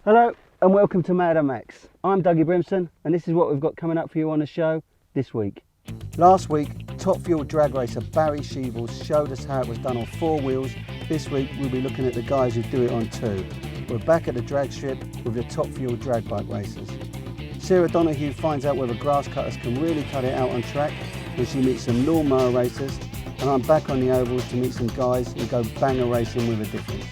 Hello and welcome to Madder Maxx. I'm Dougie Brimson and this is what we've got coming up for you on the show this week. Last week, top fuel drag racer Barry Sheevels showed us how it was done on 4 wheels. This week we'll be looking at the guys who do it on 2. We're back at the drag strip with the top fuel drag bike racers. Sarah Donohue finds out whether grass cutters can really cut it out on track when she meets some Lawn Mower racers, and I'm back on the ovals to meet some guys who go banger racing with a difference.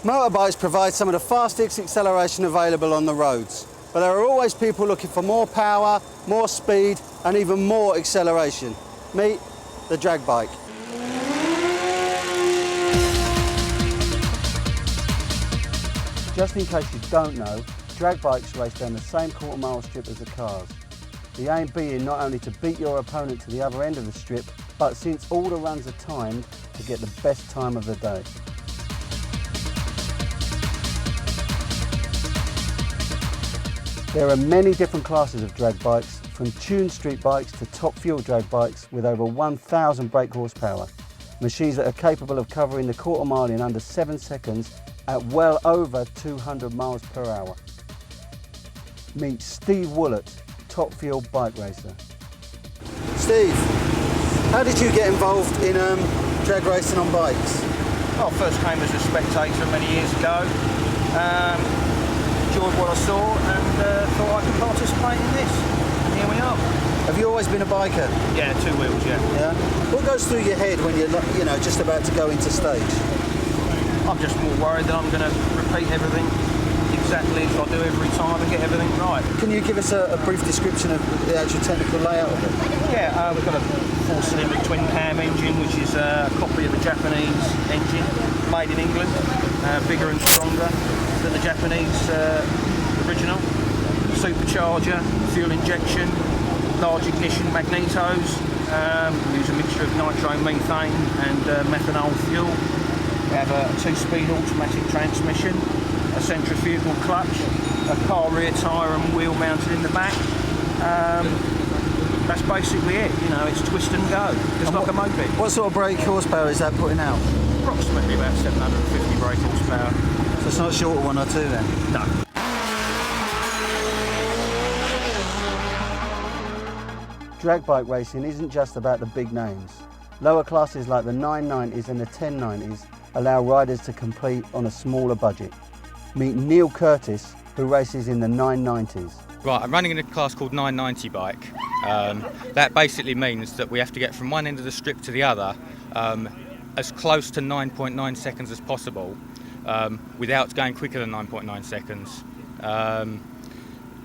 Motorbikes provide some of the fastest acceleration available on the roads, but there are always people looking for more power, more speed and even more acceleration. Meet the drag bike. Just in case you don't know, drag bikes race down the same quarter-mile strip as the cars. The aim being not only to beat your opponent to the other end of the strip, but since all the runs are timed, to get the best time of the day. There are many different classes of drag bikes, from tuned street bikes to top fuel drag bikes with over 1,000 brake horsepower. Machines that are capable of covering the quarter mile in under 7 seconds at well over 200 miles per hour. Meet Steve Woolatt, top fuel bike racer. Steve, how did you get involved in drag racing on bikes? I first came as a spectator many years ago. Enjoyed what I saw and thought I could participate in this, and here we are. Have you always been a biker? Yeah, 2 wheels, yeah. Yeah. What goes through your head when you're just about to go into stage? I'm just more worried that I'm going to repeat everything exactly as I do every time and get everything right. Can you give us a brief description of the actual technical layout of it? Yeah, we've got a 4-cylinder twin cam engine, which is a copy of the Japanese engine, made in England, bigger and stronger than the Japanese original. Supercharger, fuel injection, large ignition magnetos, use a mixture of nitro methane and methanol fuel. We have a 2-speed automatic transmission, a centrifugal clutch, a car rear tyre and wheel mounted in the back. That's basically it, it's twist and go, just like a moped. What sort of brake horsepower is that putting out? Approximately about 750 brake horsepower. So it's not short of 1 or 2 then? No. Drag bike racing isn't just about the big names. Lower classes like the 990s and the 1090s allow riders to compete on a smaller budget. Meet Neil Curtis, who races in the 990s. Right, I'm running in a class called 990 bike. That basically means that we have to get from one end of the strip to the other as close to 9.9 seconds as possible without going quicker than 9.9 seconds.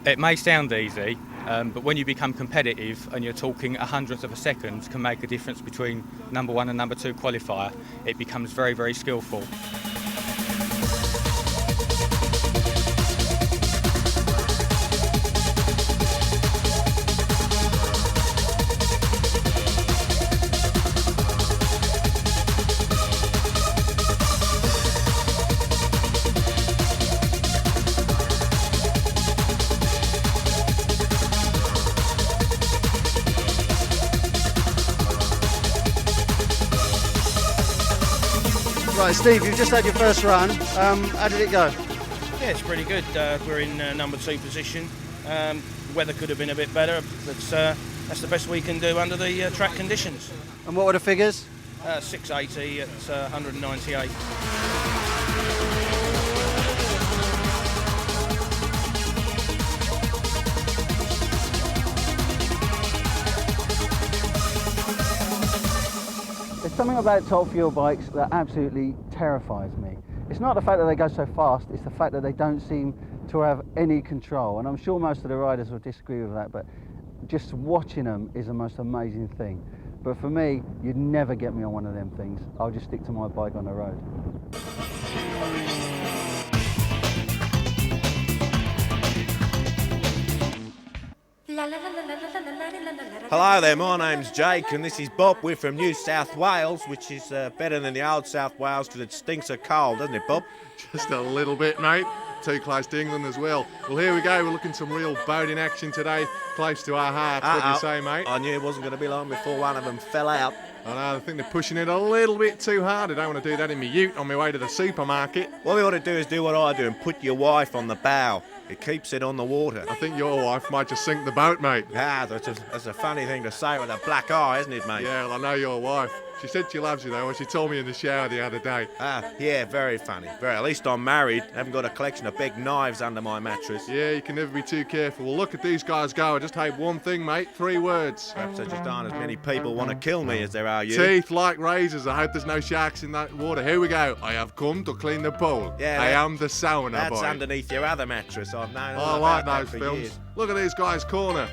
It may sound easy, but when you become competitive and you're talking 100th of a second can make a difference between number 1 and number 2 qualifier, it becomes very, very skillful. Right, Steve, you've just had your first run. How did it go? Yeah, it's pretty good. We're in number 2 position. Weather could have been a bit better, but that's the best we can do under the track conditions. And what were the figures? 680 at 198. There's something about top fuel bikes that absolutely terrifies me. It's not the fact that they go so fast, it's the fact that they don't seem to have any control. And I'm sure most of the riders will disagree with that, but just watching them is the most amazing thing. But for me, you'd never get me on one of them things. I'll just stick to my bike on the road. Hello there, my name's Jake and this is Bob. We're from New South Wales, which is better than the old South Wales because it stinks of coal, doesn't it, Bob? Just a little bit, mate. too close to England as well. Well, here we go. We're looking some real boating action today, close to our hearts. What do you say, mate? I knew it wasn't going to be long before one of them fell out. I know, I think they're pushing it a little bit too hard. I don't want to do that in my ute on my way to the supermarket. What we ought to do is do what I do and put your wife on the bow. It keeps it on the water. I think your wife might just sink the boat, mate. Ah, that's a funny thing to say with a black eye, isn't it, mate? Yeah, well, I know your wife. She said she loves you, though, and she told me in the shower the other day. Ah, yeah, very funny. At least I'm married. I haven't got a collection of big knives under my mattress. Yeah, you can never be too careful. Well, look at these guys go. I just hope one thing, mate. 3 words. Perhaps there just aren't as many people want to kill me as there are you. Teeth like razors. I hope there's no sharks in that water. Here we go. I have come to clean the pool. Yeah, I am the sauna That's boy. underneath your other mattress. I've known all I about like that those for films. years. Look at these guys' corner.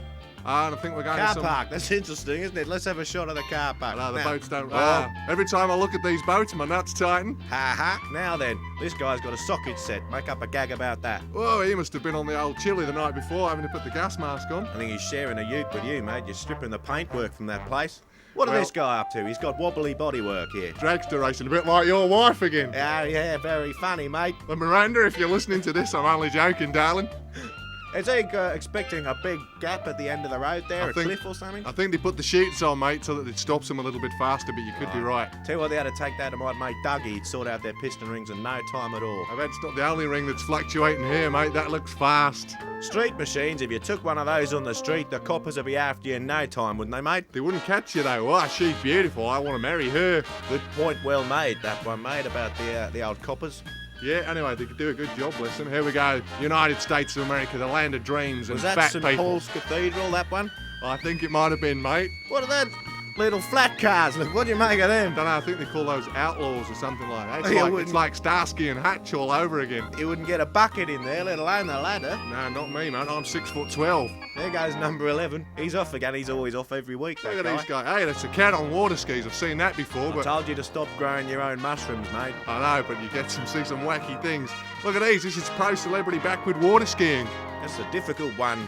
And I think we're going to Car some... park. That's interesting, isn't it? Let's have a shot of the car park. No, the Now- boats don't... Oh. Every time I look at these boats, my nuts tighten. Ha ha. Now then, this guy's got a socket set. Make up a gag about that. Oh, he must have been on the old chili the night before, having to put the gas mask on. I think he's sharing a ute with you, mate. You're stripping the paintwork from that place. What Well- is this guy up to? He's got wobbly bodywork here. Dragster racing, a bit like your wife again. Yeah, very funny, mate. But Miranda, if you're listening to this, I'm only joking, darling. Is he expecting a big gap at the end of the road there, a cliff or something? I think they put the sheets on, mate, so that it stops them a little bit faster, but you could be right. Tell you what, they had to take that to my mate Dougie. He'd sort out their piston rings in no time at all. I bet it's not the only ring that's fluctuating here, mate. That looks fast. Street machines, if you took one of those on the street, the coppers would be after you in no time, wouldn't they, mate? They wouldn't catch you, though. Oh, she's beautiful. I want to marry her. Good point, well made, that one, mate, about the old coppers. Yeah, anyway, they could do a good job, bless them. Here we go. United States of America, the land of dreams and Was that fat St people. Paul's Cathedral, that one? I think it might have been, mate. What are that? Little flat cars. Look, what do you make of them? I don't know, I think they call those outlaws or something like that. You It's wouldn't- like Starsky and Hutch all over again. You wouldn't get a bucket in there, let alone the ladder. No, not me, mate. I'm 6'12". There goes number 11. He's off again. He's always off every week, that Look at guy. these guys. Hey, that's a cat on water skis. I've seen that before, I but told you to stop growing your own mushrooms, mate. I know, but you see some wacky things. Look at these. This is pro celebrity backward water skiing. That's a difficult one.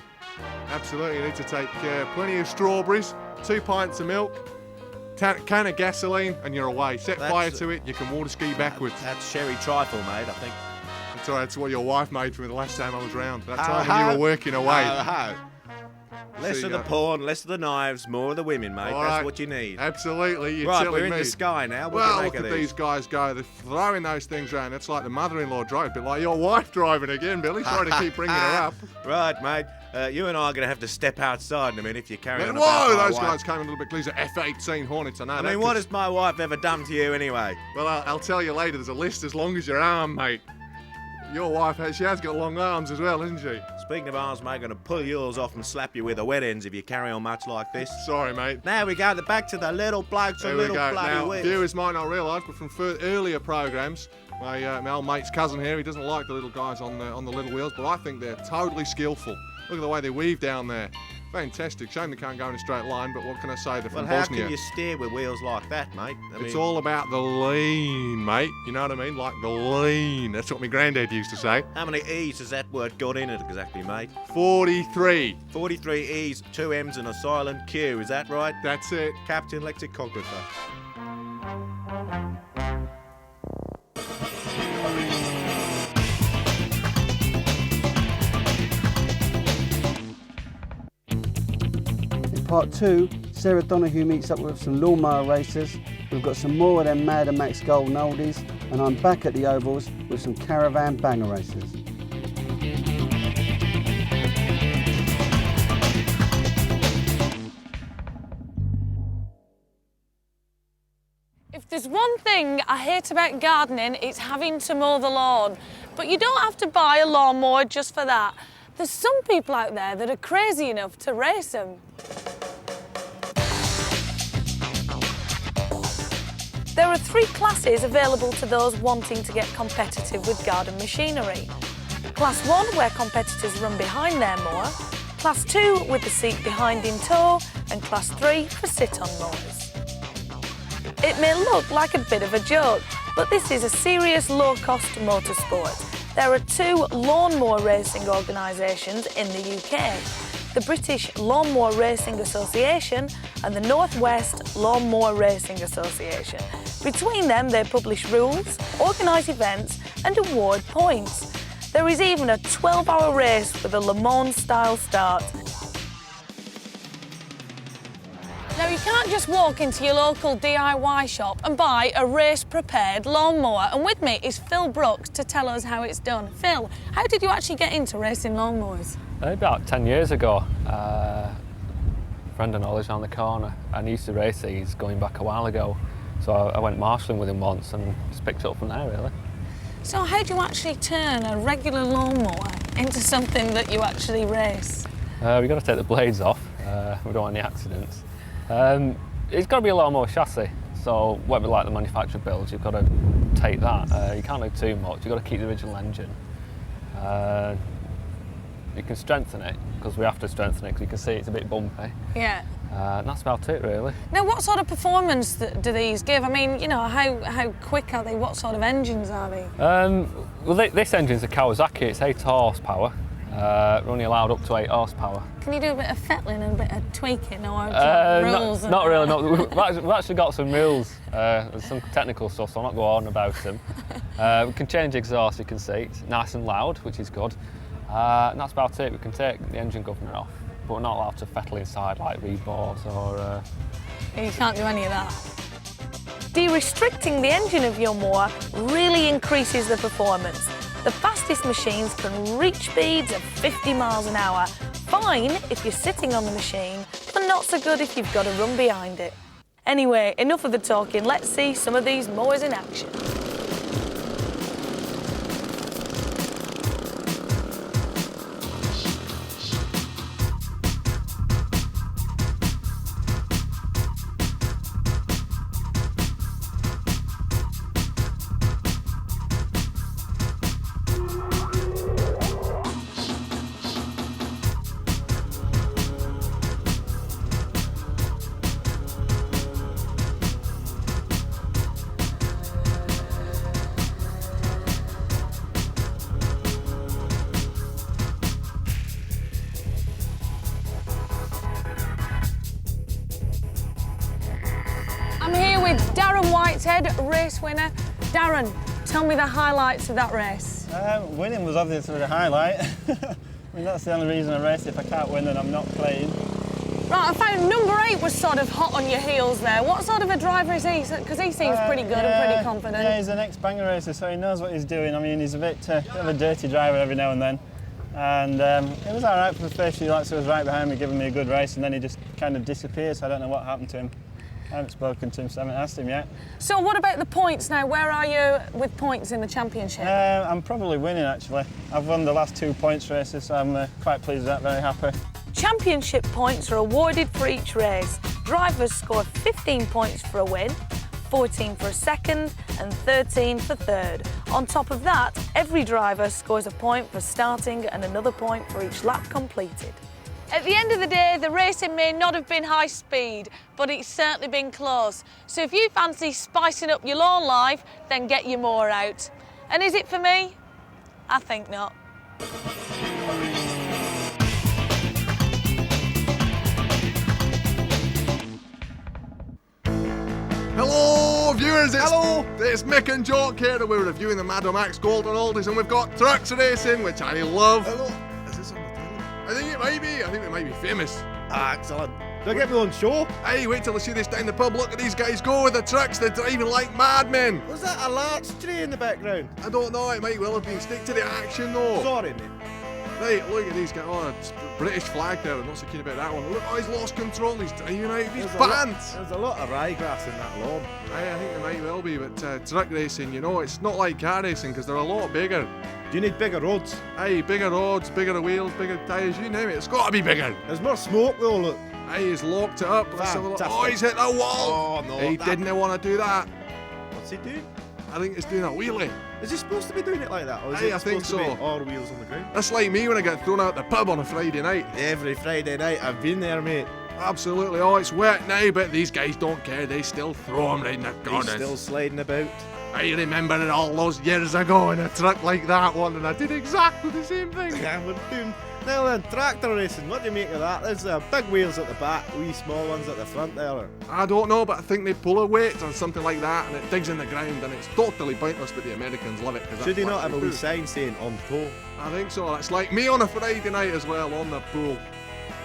Absolutely, you need to take plenty of strawberries, 2 pints of milk, can of gasoline, and you're away. Set That's- fire to it, you can water ski backwards. That's sherry trifle, mate, I think. That's all right, that's what your wife made for me the last time I was round. That Ho, time when you ho. were working away. Ho, ho. Less So of you the go. porn, less of the knives, more of the women, mate. All That's right. what you need. Absolutely, you're Right, telling we're in me. the sky now. What Well, do you look make at of these these? guys go. They're throwing those things around. That's like the mother-in-law drive, a bit like your wife driving again, Billy. Sorry to keep bringing her up. Right, mate. You and I are going to have to step outside in a minute if you carry on Whoa, about my those wife. guys came a little bit closer. F-18 Hornets, I know I that mean, what 'cause- has my wife ever done to you anyway? Well, I'll tell you later. There's a list as long as your arm, mate. Your wife she has got long arms as well, isn't she? Speaking of arms, mate, I'm going to pull yours off and slap you with the wet ends if you carry on much like this. Sorry, mate. Now we go back to the little blokes There and we little go. bloody Now, whips. viewers might not realise, but from earlier programmes, my old mate's cousin here, he doesn't like the little guys on the little wheels, but I think they're totally skillful. Look at the way they weave down there. Fantastic. Shame they can't go in a straight line, but what can I say? They're Well, from how Bosnia. can you steer with wheels like that, mate? I It's mean, all about the lean, mate. You know what I mean? Like the lean. That's what my granddad used to say. how many E's has that word got in it exactly, mate? 43. 43 E's, 2 M's and a silent Q, is that right? That's it. Captain Lexicographer. In part 2, Sarah Donohue meets up with some Lawn Mower racers. We've got some more of them Madder Maxx Golden Oldies, and I'm back at the ovals with some Caravan banger racers. If there's one thing I hate about gardening, it's having to mow the lawn. But you don't have to buy a lawnmower just for that. There's some people out there that are crazy enough to race them. There are 3 classes available to those wanting to get competitive with garden machinery. Class 1, where competitors run behind their mower. Class 2, with the seat behind in tow. And Class 3, for sit-on mowers. It may look like a bit of a joke, but this is a serious low-cost motorsport. There are 2 lawnmower racing organisations in the UK, the British Lawn Mower Racing Association and the North West Lawn Mower Racing Association. Between them, they publish rules, organise events and award points. There is even a 12-hour race with a Le Mans-style start. Now, you can't just walk into your local DIY shop and buy a race-prepared lawnmower. And with me is Phil Brookes to tell us how it's done. Phil, how did you actually get into racing lawnmowers? About 10 years ago, a friend of knowledge on the corner, and he used to race these going back a while ago. So I went marshalling with him once and just picked it up from there, really. So how do you actually turn a regular lawnmower into something that you actually race? We've got to take the blades off. We don't want any accidents. It's got to be a lawnmower chassis, so whatever like the manufacturer builds, you've got to take that. You can't do too much, you've got to keep the original engine. You can strengthen it, because we have to strengthen it, because you can see it's a bit bumpy. Yeah. And that's about it, really. Now, what sort of performance do these give? I mean, you know, how quick are they? What sort of engines are they? Well, this engine's a Kawasaki. It's 8 horsepower. We're only allowed up to 8 horsepower. Can you do a bit of fettling and a bit of tweaking, or rules? Not really. No. We've actually got some rules. There's some technical stuff, so I'll not go on about them. We can change exhaust, you can see. It's nice and loud, which is good. And that's about it. We can take the engine governor off, but we're not allowed to fettle inside like rebores or... You can't do any of that. De-restricting the engine of your mower really increases the performance. The fastest machines can reach speeds of 50 miles an hour. Fine if you're sitting on the machine, but not so good if you've got a run behind it. Anyway, enough of the talking. Let's see some of these mowers in action. Race winner. Darren, tell me the highlights of that race. Winning was obviously the highlight. I mean, that's the only reason I race. If I can't win, then I'm not playing. Right, I found number 8 was sort of hot on your heels there. What sort of a driver is he? Because he seems pretty good and pretty confident. Yeah, he's an ex-banger racer, so he knows what he's doing. I mean, he's a bit of a dirty driver every now and then. And it was all right for the first few laps. He was right behind me, giving me a good race, and then he just kind of disappeared, so I don't know what happened to him. I haven't spoken to him, so I haven't asked him yet. So what about the points now? Where are you with points in the championship? I'm probably winning, actually. I've won the last 2 points races, so I'm quite pleased with that, very happy. Championship points are awarded for each race. Drivers score 15 points for a win, 14 for a second, and 13 for third. On top of that, every driver scores a point for starting and another point for each lap completed. At the end of the day, the racing may not have been high speed, but it's certainly been close. So if you fancy spicing up your lawn life, then get your mower out. And is it for me? I think not. Hello, viewers. It's Mick and Jock here, and we're reviewing the Madder Maxx Golden Oldies, and we've got trucks racing, which I love. Hello. Is this on the telly? I think it might be. I think we might be famous. Excellent. Do I get me on show? Hey, wait till I see this down the pub. Look at these guys go with the trucks. They're driving like madmen. Was that a large tree in the background? I don't know. It might well have been. Stick to the action, though. Sorry, mate. Right, look at these guys. Oh, it's British flag there. I'm not so keen about that one. Look, oh, he's lost control. He's driving out of his pants. There's a lot of ryegrass in that lawn. Aye, I think there might well be, but truck racing, you know, it's not like car racing because they're a lot bigger. Do you need bigger roads? Aye, bigger roads, bigger wheels, bigger tyres, you name it. It's got to be bigger. There's more smoke though, look. Aye, he's locked it up. Let's have a look. Oh, he's hit the wall. Oh, no. He didn't want to do that. What's he doing? I think he's doing a wheelie. Is he supposed to be doing it like that? Or is Aye, it I think supposed to so. be all wheels on the ground? That's like me when I get thrown out the pub on a Friday night. Every Friday night, I've been there, mate. Absolutely. Oh, it's wet now, but these guys don't care. They still throw them right in the corners. He's still sliding about. I remember it all those years ago in a truck like that one, and I did exactly the same thing. Yeah, we're doing Now then, tractor racing, what do you make of that? There's big wheels at the back, wee small ones at the front there. I don't know, but I think they pull a weight or something like that, and it digs in the ground, and it's totally pointless, but the Americans love it. Should he not have a wee sign saying on tow? I think so. It's like me on a Friday night as well, on the pool.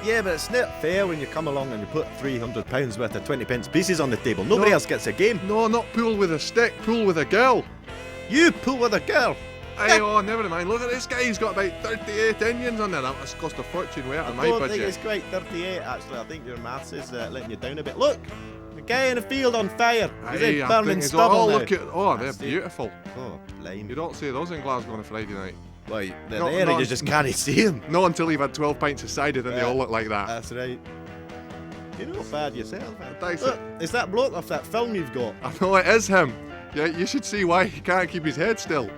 Yeah, but it's not fair when you come along and you put £300 worth of 20 pence pieces on the table. Nobody else gets a game. No, not pool with a stick, pool with a girl. You pool with a girl. Hey, oh, never mind. Look at this guy. He's got about 38 engines on there. That must cost a fortune way out of my budget. I don't think it's quite 38, actually. I think your maths is letting you down a bit. Look, the guy in the field on fire. He's in burning stubble now. Look at, oh, they're beautiful. Oh, lame. You don't see those in Glasgow on a Friday night. Well, they're there and you just can't see them. Not until you've had 12 pints of cider and they all look like that. That's right. You're not bad yourself. Look, is that bloke off that film you've got? I know it is him. Yeah, you should see why he can't keep his head still.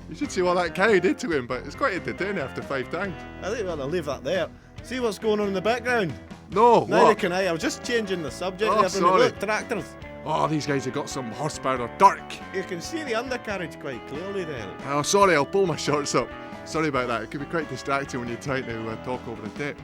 You should see what that cow did to him, but it's quite entertaining after 5 times. I think we'll leave that there. See what's going on in the background? No, neither can I. I was just changing the subject. Oh, sorry. Look, tractors. Oh, these guys have got some horsepower or dark. You can see the undercarriage quite clearly there. Oh, sorry, I'll pull my shorts up. Sorry about that. It could be quite distracting when you're trying to talk over the tape.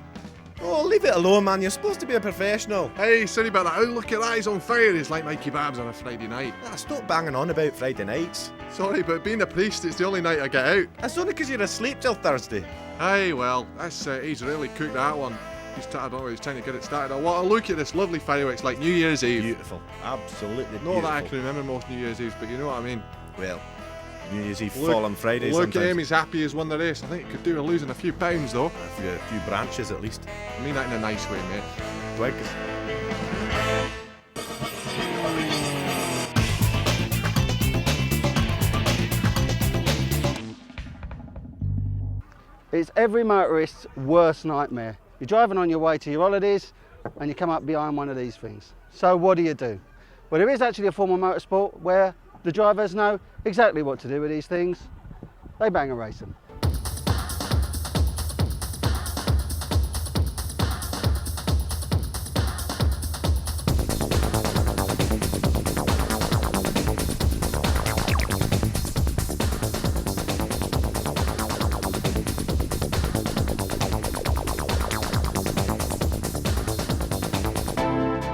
Oh, leave it alone, man. You're supposed to be a professional. Hey, sorry about that. Oh, look at that. He's on fire. He's like my kebabs on a Friday night. Stop banging on about Friday nights. Sorry, but being a priest, it's the only night I get out. That's only because you're asleep till Thursday. Hey, well, that's he's really cooked that one. I don't know, he's trying to get it started. I want to look at this lovely fireworks like New Year's Eve. Beautiful. Absolutely beautiful. Not that I can remember most New Year's Eves, but you know what I mean. Well, New Year's Eve fall on Fridays. Look at him, he's happy he's won the race. I think he could do with losing a few pounds though. A few branches at least. I mean that in a nice way, mate. Twigs. It's every motorist's worst nightmare. You're driving on your way to your holidays and you come up behind one of these things. So what do? Well, there is actually a form of motorsport where the drivers know exactly what to do with these things. They banger race them.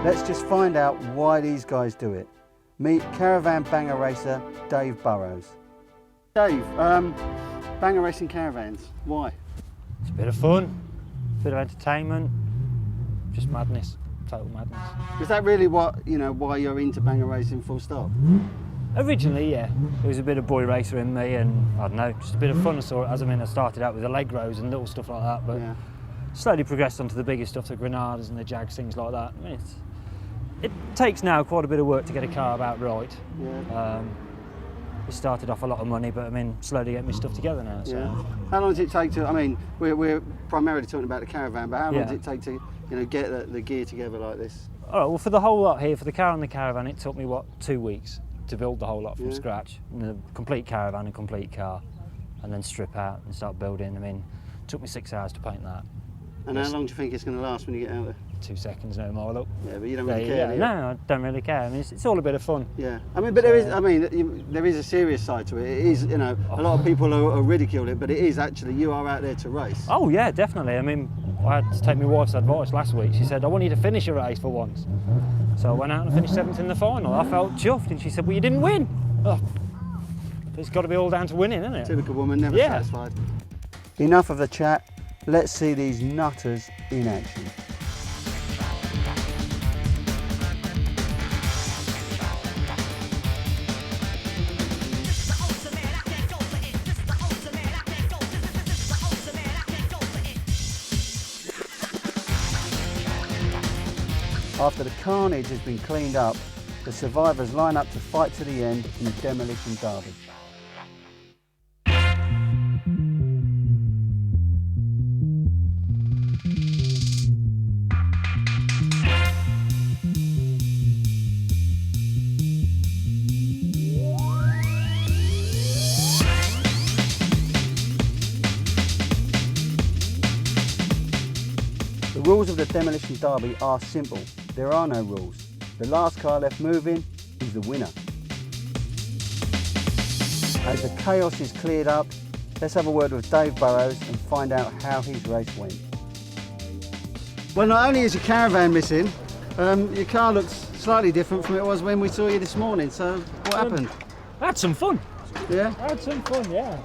Let's just find out why these guys do it. Meet caravan banger racer Dave Burrows. Dave, banger racing caravans, why? It's a bit of fun, a bit of entertainment, just madness, total madness. Is that really what, why you're into banger racing full stop? Originally, yeah. There was a bit of boy racer in me and, I don't know, just a bit of fun. I started out with the leg rows and little stuff like that, but yeah. Slowly progressed onto the bigger stuff, the Granadas and the Jags, things like that. I mean, it takes now quite a bit of work to get a car about right. Yeah. It started off a lot of money, but slowly getting my stuff together now. So. Yeah. How long does it take to, we're primarily talking about the caravan, but how long does it take to, get the gear together like this? All right, well, for the whole lot here, for the car and the caravan, it took me, 2 weeks to build the whole lot from scratch. And the complete caravan and complete car, and then strip out and start building. It took me 6 hours to paint that. And how long do you think it's going to last when you get out there? 2 seconds, no more. Look. Yeah, but you don't really care. No, I don't really care. It's all a bit of fun. Yeah, but there is a serious side to it. It is, a lot of people are ridicule it, but it is actually, you are out there to race. Oh yeah, definitely. I had to take my wife's advice last week. She said, I want you to finish a race for once. So I went out and finished 7th in the final. I felt chuffed, and she said, well, you didn't win. Oh. It's got to be all down to winning, isn't it? Typical woman, never satisfied. Enough of the chat. Let's see these nutters in action. After the carnage has been cleaned up, the survivors line up to fight to the end in the demolition derby. The rules of the demolition derby are simple. There are no rules. The last car left moving is the winner. As the chaos is cleared up, Let's have a word with Dave Burrows and find out how his race went. Well, not only is your caravan missing, your car looks slightly different from it was when we saw you this morning. So what happened? I had some fun. Yeah? I had some fun, yeah.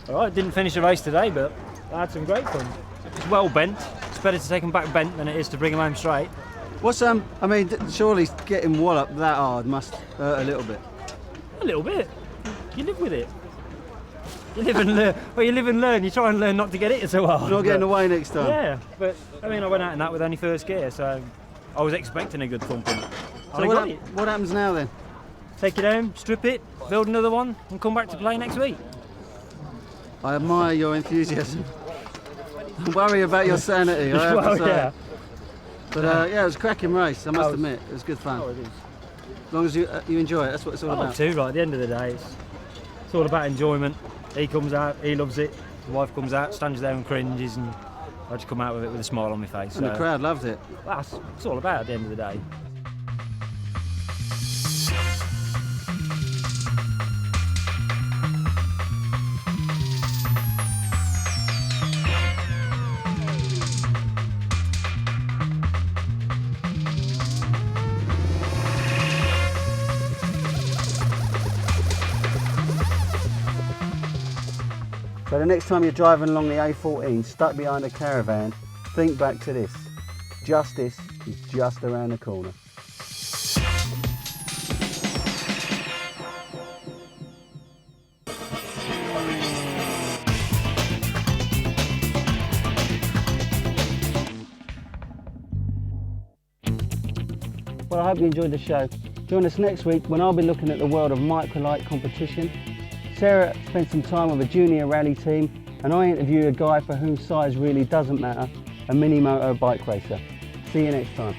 All right, didn't finish the race today, but I had some great fun. It's well bent. It's better to take them back bent than it is to bring them home straight. What's I mean, surely getting Woolatt that hard must hurt a little bit. A little bit. You live with it. You live and learn. Well, you live and learn. You try and learn not to get it so hard. Not getting away next time. Yeah, but I mean, I went out in that with only first gear, so I was expecting a good thumping. So what happens now then? Take it home, strip it, build another one, and come back to play next week. I admire your enthusiasm. I worry about your sanity, I have to say. Yeah. But yeah, it was a cracking race, I must admit. It was good fun. Oh, it is. As long as you enjoy it, that's what it's all about. Too, right, at the end of the day, it's all about enjoyment. He comes out, he loves it. The wife comes out, stands there and cringes, and I just come out with it with a smile on my face. And the crowd loved it. That's what it's all about at the end of the day. So the next time you're driving along the A14 stuck behind a caravan, think back to this. Justice is just around the corner. Well, I hope you enjoyed the show. Join us next week when I'll be looking at the world of microlight competition. Sarah spent some time with a junior rally team, and I interview a guy for whom size really doesn't matter, a mini moto bike racer. See you next time.